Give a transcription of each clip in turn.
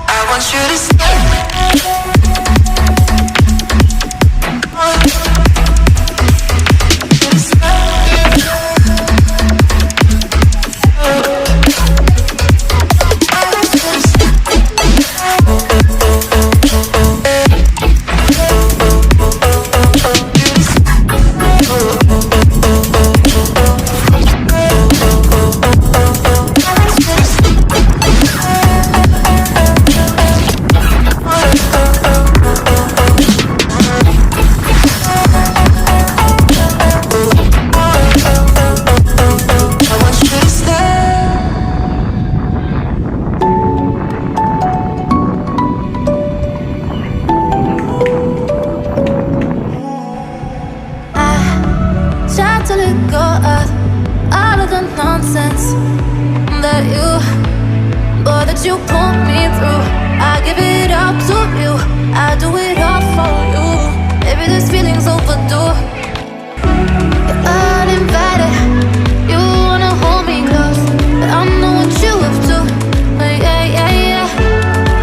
I want you to stay. You pull me through, I give it up to you. I do it all for you. Maybe this feeling's overdue. You're uninvited. You wanna hold me close, but I know what you have to. Yeah, yeah, yeah.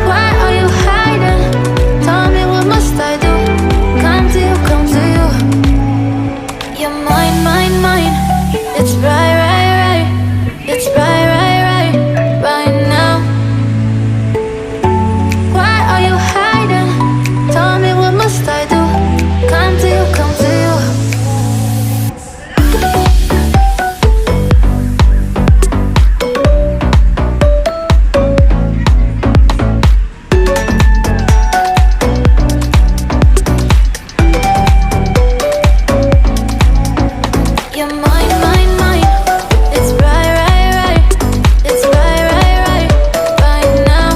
Why are you hiding? Tell me what must I do? Come to you, come to you. You're mine, mine, mine. It's right, right, right. It's right, right, right, right now. Must I do? Come to you, come to you. You're mine, mine, mine. It's right, right, right. It's right, right, right, right now.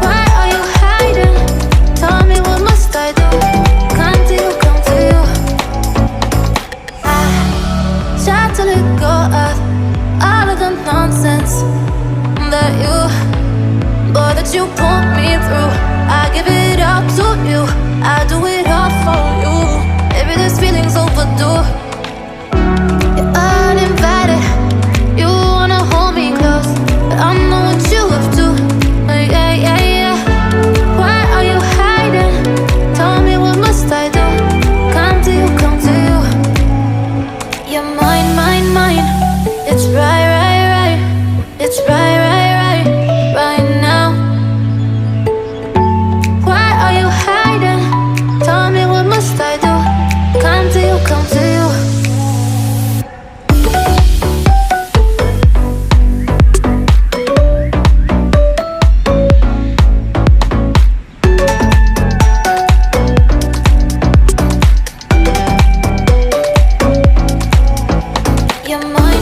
Why are you hiding? Tell me what must I do? Come to you, come to you. I try to let go of all of the nonsense that you pull me through. I give it up to you. I do it all for you. Maybe this feeling's overdue. You're uninvited. You wanna hold me close, but I know what you have to. Yeah, yeah, yeah. Why are you hiding? Tell me what must I do? Come to you, come to you. You're mine, mine, mine. It's right, right, right. It's right, right, right, right now. Why are you hiding? Tell me what must I do? Come to you, come to you. You're mine.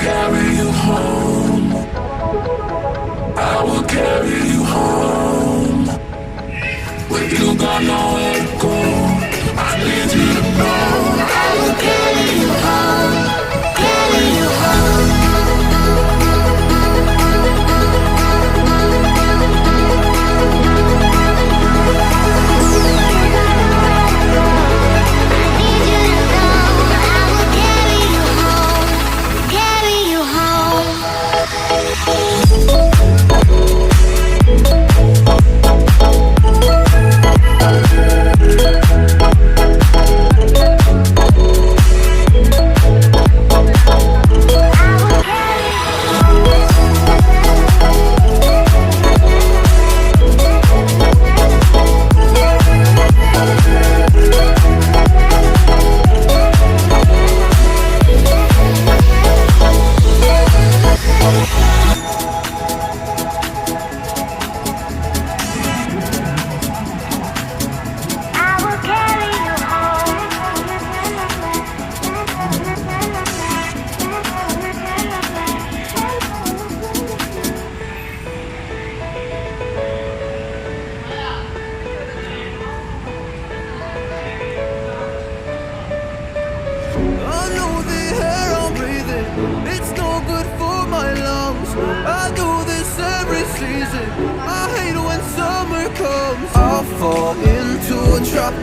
carry you home. I will carry you home. When you got nowhere to go, I need you to know I will carry you home. Carry you home.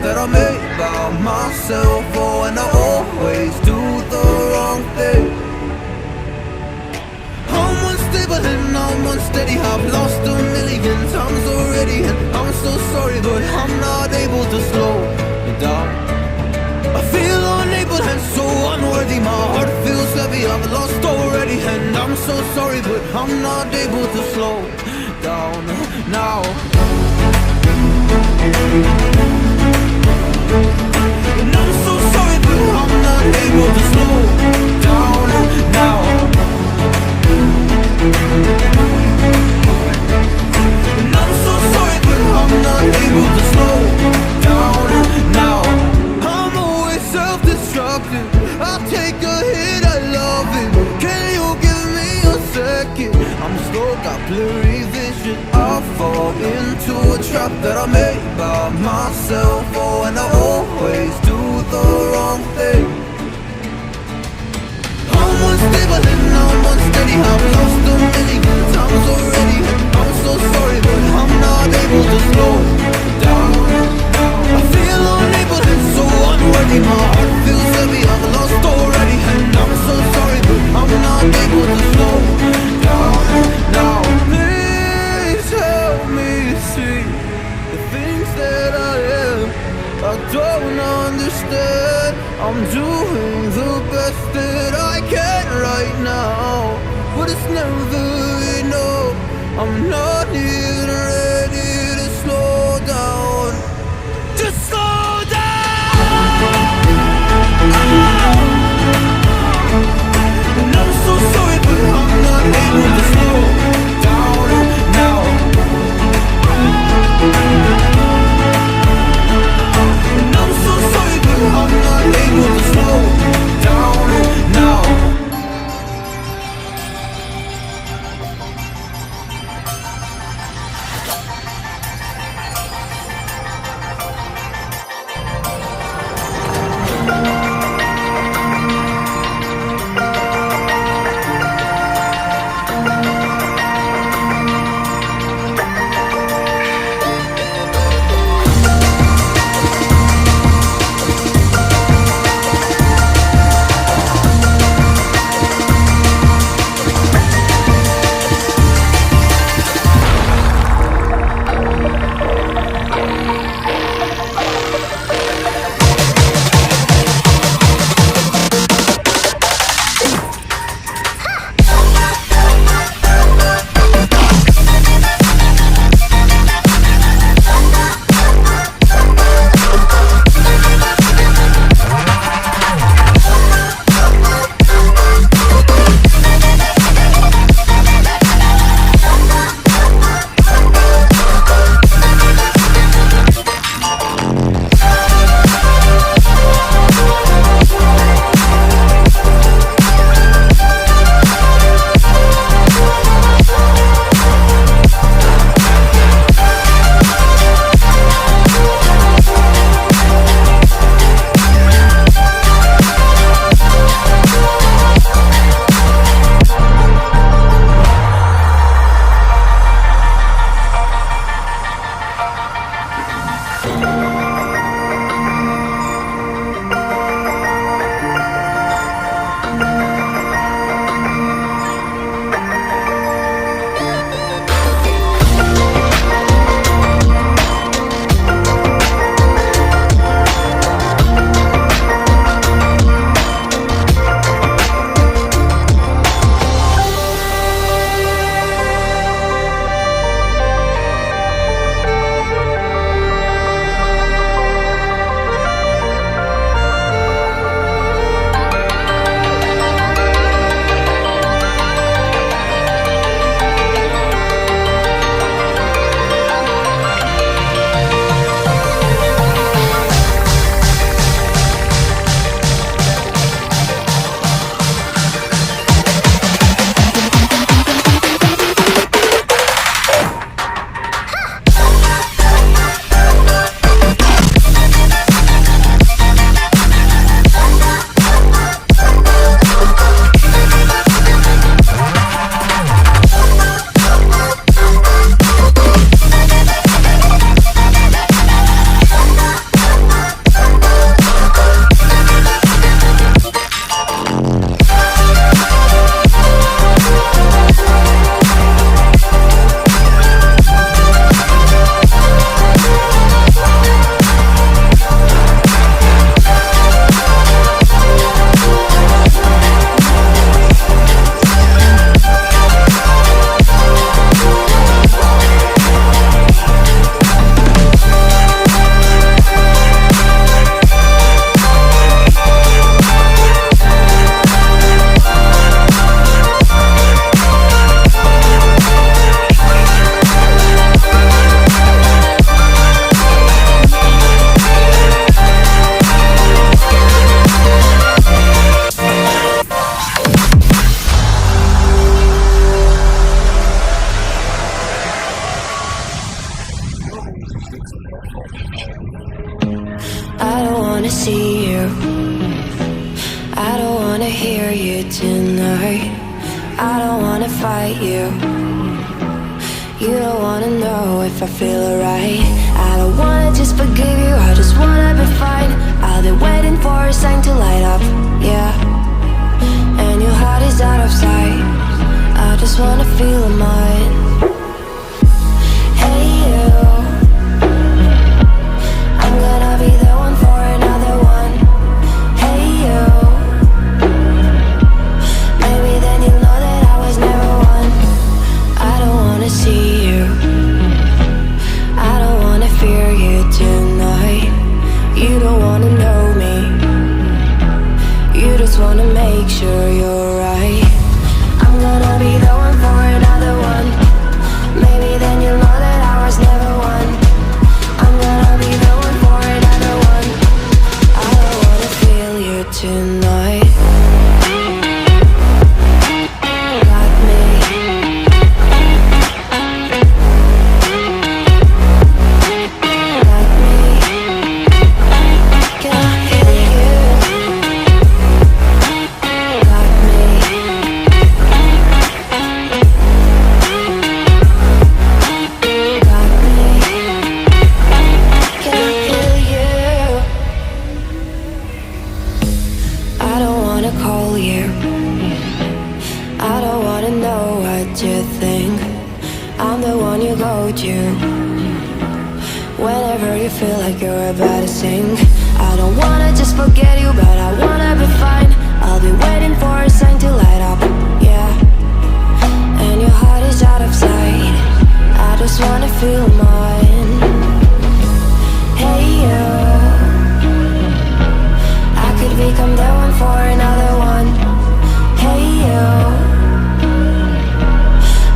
That I made by myself, oh, and I always do the wrong thing. I'm unstable and I'm unsteady, I've lost a million times already, and I'm so sorry, but I'm not able to slow down. I feel unable and so unworthy, my heart feels heavy, I've lost already, and I'm so sorry, but I'm not able to slow down now. And I'm so sorry, but I'm not able to slow down now. And I'm so sorry, but I'm not able to slow down now. I'm always self-destructive, I'll take a hit, I love it. Can you give me a second? I'm slow, got blurry vision. I fall into a trap that I made by myself, oh, and I always do the wrong thing. I'm unstable and I'm unsteady, I've lost a million times already, and I'm so sorry, but I'm not able to slow down. I feel unable and so unworthy, my heart feels heavy, I've lost already, and I'm so sorry, but I'm not able to slow down now. Please help me see the things that I am. I don't understand. I'm doing the best that I can right now, but it's never enough. I'm not even ready to slow down. Just slow down. And I'm so sorry, but I'm not able to slow down now. And I'm so sorry, but I'm not able to slow down now. I don't wanna fight you. You don't wanna know if I feel alright. I don't wanna just forgive you, I just wanna be fine. I'll be waiting for a sign to light up, yeah. And your heart is out of sight. I just wanna feel mine. Hey you, I'm gonna be the one for another one. Hey you, maybe then you'll know that I was never one. I don't wanna see you, I don't wanna fear you tonight. You don't wanna know me, you just wanna make sure you're right. I'm gonna be the one for another one. Maybe then you'll know that I was never one. I'm gonna be the one for another one. I don't wanna feel you tonight. Got me. Got me. Can I hear you? Got me. Got me. Can I hear you? I don't wanna call you. I don't wanna know what you think. I'm the one you go to whenever you feel like you're about to sink. I don't wanna just forget you, but I wanna be fine. I'll be waiting for a sign to light up, yeah. And your heart is out of sight. I just wanna feel mine. Hey you, I could become the one for another one. Hey you,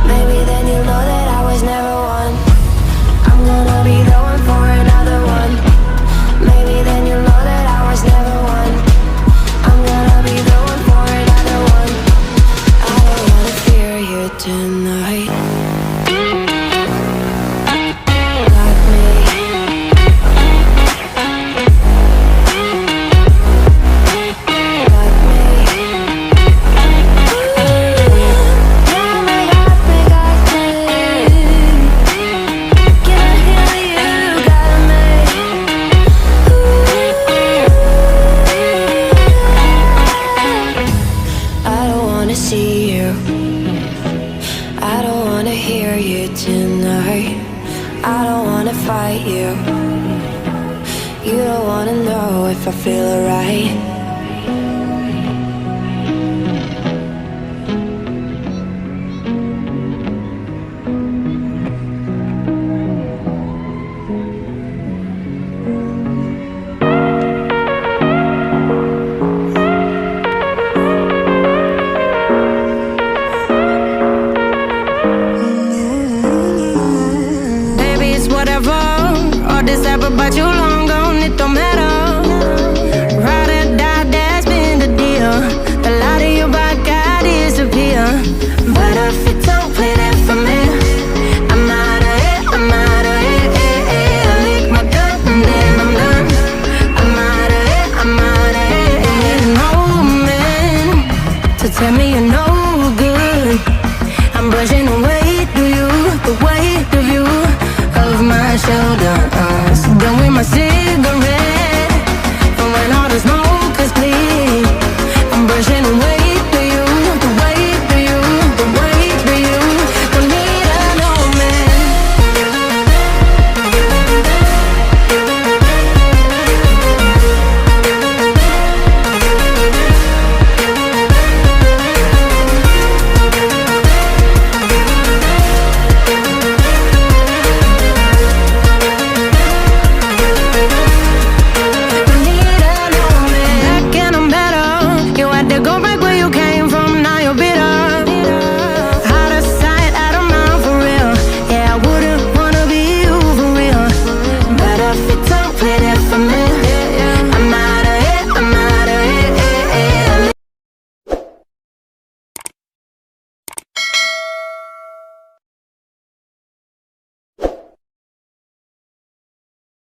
maybe then you'll know that I was never one. I'm gonna be the one for another one. Maybe then you'll know that I was never one. I'm gonna be the one for another one. I don't wanna fear you tonight. Got me. Got me. Got me, got me, got me. Can I hear you? Got me. I don't wanna see you, I don't wanna hear you tonight. I don't wanna fight you. You don't wanna know if I feel alright. Baby, it's whatever. All this ever but you long gone, it don't matter. Ride or die, that's been the deal. The light of your back, I disappear. But if you don't play that for me, I'm out of it, I'm out of it. I lick my gun and then I'm done. I'm out of it, I'm out of it. No man to tell me you're no good. I'm brushing away the weight of you, of my shoulders. Done with my cigarette.